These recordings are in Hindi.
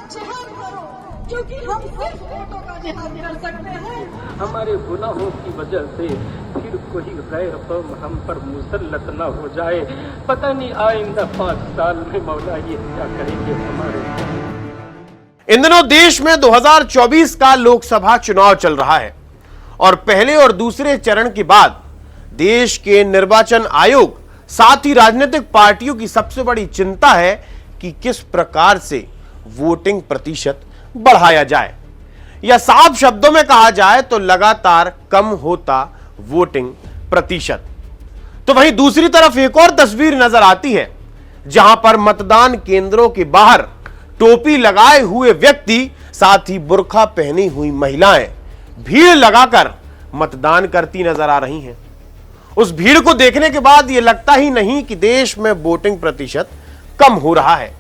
जिहाद करो, क्योंकि हम सिर्फ वोटों का जिहाद कर सकते हैं। हमारे गुनाहों की वजह से फिर कोई गैर कौम हम पर मुसल्लत न हो जाए। पता नहीं आइंदा 5 साल में मौला ये क्या करेंगे हमारे। इन दिनों देश में 2024 का लोकसभा चुनाव चल रहा है और पहले और दूसरे चरण के बाद देश के निर्वाचन आयोग साथ ही राजनीतिक पार्टियों की सबसे बड़ी चिंता है कि किस प्रकार से वोटिंग प्रतिशत बढ़ाया जाए, या साफ शब्दों में कहा जाए तो लगातार कम होता वोटिंग प्रतिशत। तो वहीं दूसरी तरफ एक और तस्वीर नजर आती है जहां पर मतदान केंद्रों के बाहर टोपी लगाए हुए व्यक्ति साथ ही बुर्का पहनी हुई महिलाएं भीड़ लगाकर मतदान करती नजर आ रही हैं। उस भीड़ को देखने के बाद यह लगता ही नहीं कि देश में वोटिंग प्रतिशत कम हो रहा है।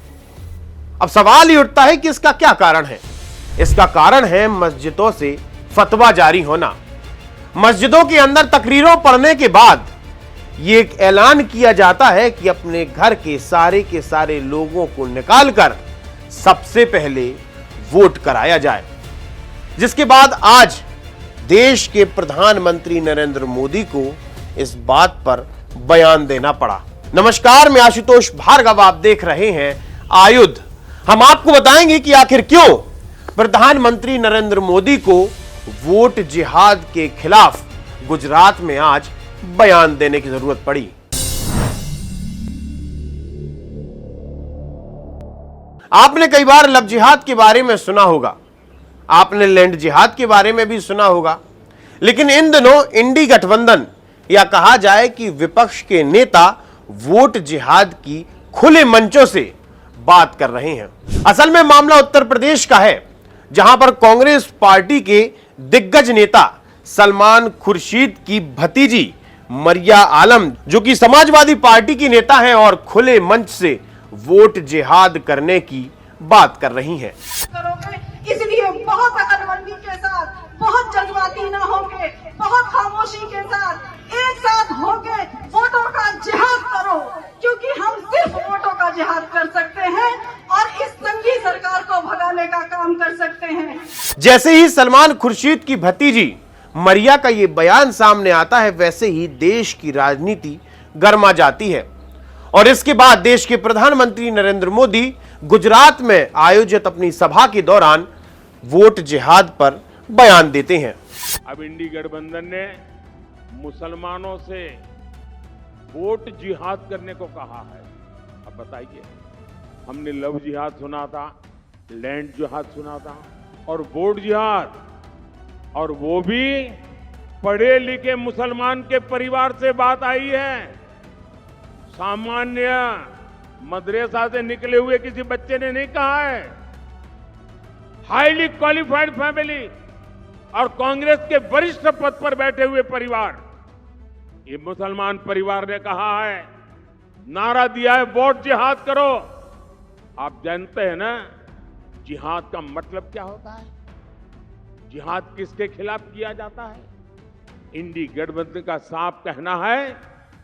अब सवाल ही उठता है कि इसका क्या कारण है। इसका कारण है मस्जिदों से फतवा जारी होना। मस्जिदों के अंदर तकरीरों पढ़ने के बाद यह एक ऐलान किया जाता है कि अपने घर के सारे लोगों को निकालकर सबसे पहले वोट कराया जाए, जिसके बाद आज देश के प्रधानमंत्री नरेंद्र मोदी को इस बात पर बयान देना पड़ा। नमस्कार, मैं आशुतोष भार्गव, आप देख रहे हैं आयुध। हम आपको बताएंगे कि आखिर क्यों प्रधानमंत्री नरेंद्र मोदी को वोट जिहाद के खिलाफ गुजरात में आज बयान देने की जरूरत पड़ी। आपने कई बार लव जिहाद के बारे में सुना होगा, आपने लैंड जिहाद के बारे में भी सुना होगा, लेकिन इन दिनों इंडी गठबंधन या कहा जाए कि विपक्ष के नेता वोट जिहाद की खुले मंचों से बात कर रहे हैं। असल में मामला उत्तर प्रदेश का है, जहां पर कांग्रेस पार्टी के दिग्गज नेता सलमान खुर्शीद की भतीजी मरिया आलम, जो कि समाजवादी पार्टी की नेता हैं और खुले मंच से वोट जिहाद करने की बात कर रही हैं। इसलिए बहुत अकलमंदी के साथ, बहुत जज्बाती ना होके, बहुत खामोशी के साथ एक साथ होके वोटों का जिहाद करो, क्योंकि हम सिर्फ वोटों का जिहाद कर सकते हैं और इस संघी सरकार को भगाने का काम कर सकते हैं। जैसे ही सलमान खुर्शीद की भतीजी मरिया का ये बयान सामने आता है, वैसे ही देश की राजनीति गर्मा जाती है और इसके बाद देश के प्रधानमंत्री नरेंद्र मोदी गुजरात में आयोजित अपनी सभा के दौरान वोट जिहाद पर बयान देते हैं। अब इंडी गठबंधन ने मुसलमानों से वोट जिहाद करने को कहा है। अब बताइए, हमने लव जिहाद सुना था, लैंड जिहाद सुना था और वोट जिहाद, और वो भी पढ़े लिखे मुसलमान के परिवार से बात आई है। सामान्य मदरसा से निकले हुए किसी बच्चे ने नहीं कहा है। हाईली क्वालिफाइड फैमिली और कांग्रेस के वरिष्ठ पद पर बैठे हुए परिवार, ये मुसलमान परिवार ने कहा है, नारा दिया है वोट जिहाद करो। आप जानते हैं ना जिहाद का मतलब क्या होता है, जिहाद किसके खिलाफ किया जाता है। इंडी गठबंधन का साफ कहना है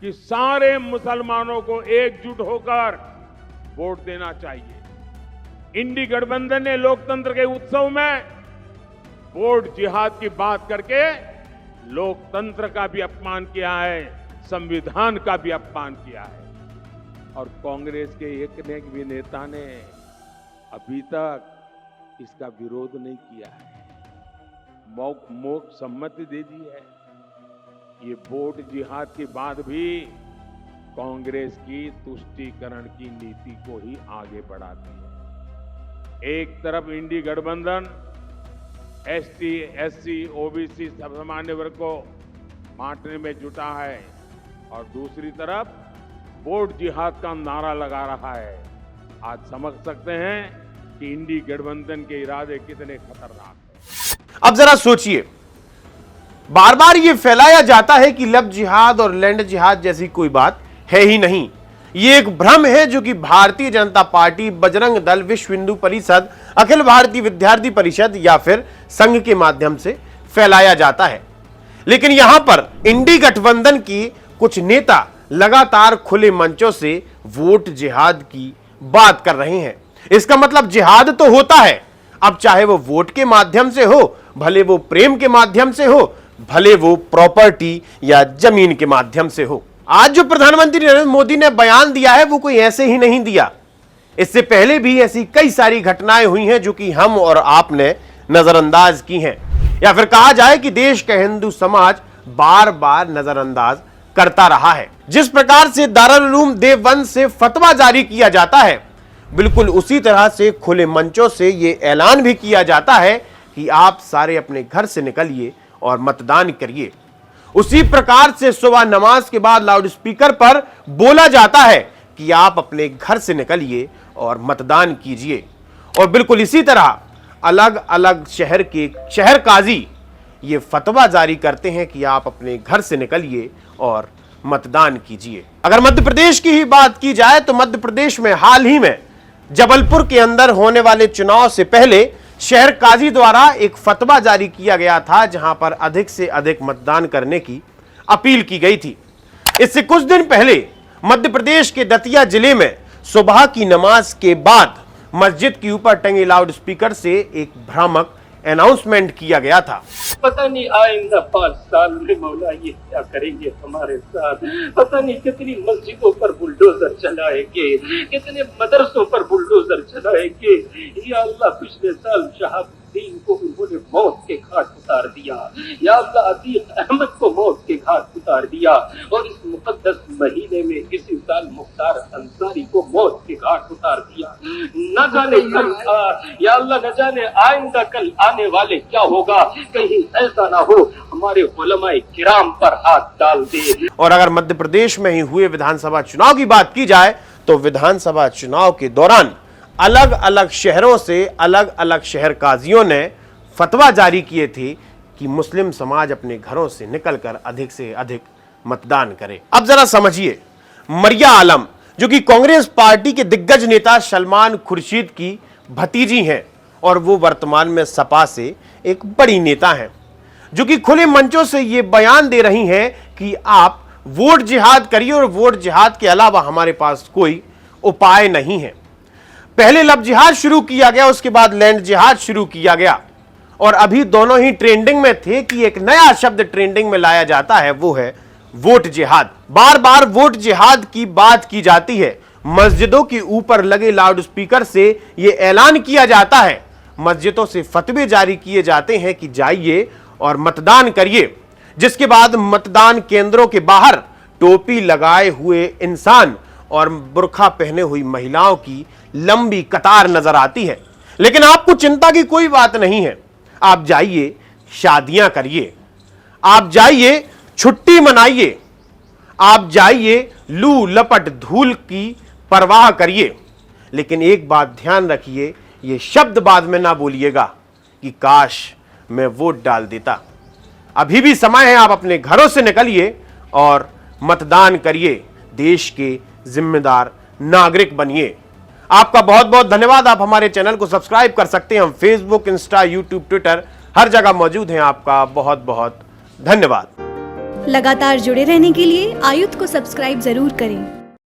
कि सारे मुसलमानों को एकजुट होकर वोट देना चाहिए। इंडी गठबंधन ने लोकतंत्र के उत्सव में वोट जिहाद की बात करके लोकतंत्र का भी अपमान किया है, संविधान का भी अपमान किया है। और कांग्रेस के एक भी नेता ने अभी तक इसका विरोध नहीं किया है, मौखिक सम्मति दे दी है। ये वोट जिहाद के बाद भी कांग्रेस की तुष्टीकरण की नीति को ही आगे बढ़ाती है। एक तरफ इंडी गठबंधन एसटी, एससी, ओबीसी सामान्य वर्ग को बांटने में जुटा है और दूसरी तरफ वोट जिहाद का नारा लगा रहा है। आज समझ सकते हैं कि इंडी गठबंधन के इरादे कितने खतरनाक हैं। अब जरा सोचिए, बार बार ये फैलाया जाता है कि लव जिहाद और लैंड जिहाद जैसी कोई बात है ही नहीं। ये एक भ्रम है जो कि भारतीय जनता पार्टी, बजरंग दल, विश्व हिंदू परिषद, अखिल भारतीय विद्यार्थी परिषद या फिर संघ के माध्यम से फैलाया जाता है। लेकिन यहां पर इंडी गठबंधन की कुछ नेता लगातार खुले मंचों से वोट जिहाद की बात कर रहे हैं। इसका मतलब जिहाद तो होता है, अब चाहे वो वोट के माध्यम से हो, भले वो प्रेम के माध्यम से हो, भले वो प्रॉपर्टी या जमीन के माध्यम से हो। आज जो प्रधानमंत्री नरेंद्र मोदी ने बयान दिया है वो कोई ऐसे ही नहीं दिया। इससे पहले भी ऐसी कई सारी घटनाएं हुई हैं जो कि हम और आपने नजरअंदाज की हैं, या फिर कहा जाए कि देश का हिंदू समाज बार बार नजरअंदाज करता रहा है। जिस प्रकार से दारुल उलूम देवबंद से फतवा जारी किया जाता है, बिल्कुल उसी तरह से खुले मंचों से यह ऐलान भी किया जाता है कि आप सारे अपने घर से निकलिए और मतदान करिए। उसी प्रकार से सुबह नमाज के बाद लाउड स्पीकर पर बोला जाता है कि आप अपने घर से निकलिए और मतदान कीजिए। और बिल्कुल इसी तरह अलग अलग शहर के शहर काजी ये फतवा जारी करते हैं कि आप अपने घर से निकलिए और मतदान कीजिए। अगर मध्य प्रदेश की ही बात की जाए तो मध्य प्रदेश में हाल ही में जबलपुर के अंदर होने वाले चुनाव से पहले शहर काजी द्वारा एक फतवा जारी किया गया था, जहां पर अधिक से अधिक मतदान करने की अपील की गई थी। इससे कुछ दिन पहले मध्य प्रदेश के दतिया जिले में सुबह की नमाज के बाद मस्जिद के ऊपर टंगे लाउड स्पीकर से एक भ्रामक अनाउंसमेंट किया गया था। पता नहीं आइंदा 5 साल में मौला ये क्या करेंगे हमारे साथ। पता नहीं कितनी मस्जिदों पर बुलडोजर चलाएंगे, कितने मदरसों पर बुलडोजर चलाएंगे। या अल्लाह, पिछले साल शहाबुद्दीन को उन्होंने मौत के घाट उतार दिया। या अल्लाह, अतीक अहमद को मौत के घाट उतार दिया। और इस मुकद्दस महीने में इसी साल मुख्तार अंसारी को मौत के घाट उतार दिया। न जाने कल या अल्लाह न जाने आइंदा कल आने वाले क्या होगा। कहीं ऐसा ना हो हमारे उलमाए किराम पर हाथ डाल दे। और अगर मध्य प्रदेश में ही हुए विधानसभा चुनाव की बात की जाए तो विधानसभा चुनाव के दौरान अलग अलग शहरों से अलग अलग शहर काजियों ने फतवा जारी किए थे कि मुस्लिम समाज अपने घरों से निकलकर अधिक से अधिक मतदान करे। अब जरा समझिए, मरिया आलम जो कि कांग्रेस पार्टी के दिग्गज नेता सलमान खुर्शीद की भतीजी हैं और वो वर्तमान में सपा से एक बड़ी नेता हैं, जो कि खुले मंचों से ये बयान दे रही हैं कि आप वोट जिहाद करिए और वोट जिहाद के अलावा हमारे पास कोई उपाय नहीं है। पहले लव जिहाद शुरू किया गया, उसके बाद लैंड जिहाद शुरू किया गया, और अभी दोनों ही ट्रेंडिंग में थे कि एक नया शब्द ट्रेंडिंग में लाया जाता है, वो है वोट जिहाद। बार बार वोट जिहाद की बात की जाती है। मस्जिदों के ऊपर लगे लाउड स्पीकर से यह ऐलान किया जाता है, मस्जिदों से फतवे जारी किए जाते हैं कि जाइए और मतदान करिए। जिसके बाद मतदान केंद्रों के बाहर टोपी लगाए हुए इंसान और बुर्खा पहने हुई महिलाओं की लंबी कतार नजर आती है। लेकिन आपको चिंता की कोई बात नहीं है। आप जाइए, शादियां करिए, आप जाइए, छुट्टी मनाइए, आप जाइए, लू लपट धूल की परवाह करिए। लेकिन एक बात ध्यान रखिए, यह शब्द बाद में ना बोलिएगा कि काश मैं वोट डाल देता। अभी भी समय है, आप अपने घरों से निकलिए और मतदान करिए, देश के जिम्मेदार नागरिक बनिए। आपका बहुत बहुत धन्यवाद। आप हमारे चैनल को सब्सक्राइब कर सकते हैं। हम फेसबुक, इंस्टा, यूट्यूब, ट्विटर हर जगह मौजूद हैं। आपका बहुत बहुत धन्यवाद। लगातार जुड़े रहने के लिए आयुक्त को सब्सक्राइब जरूर करें।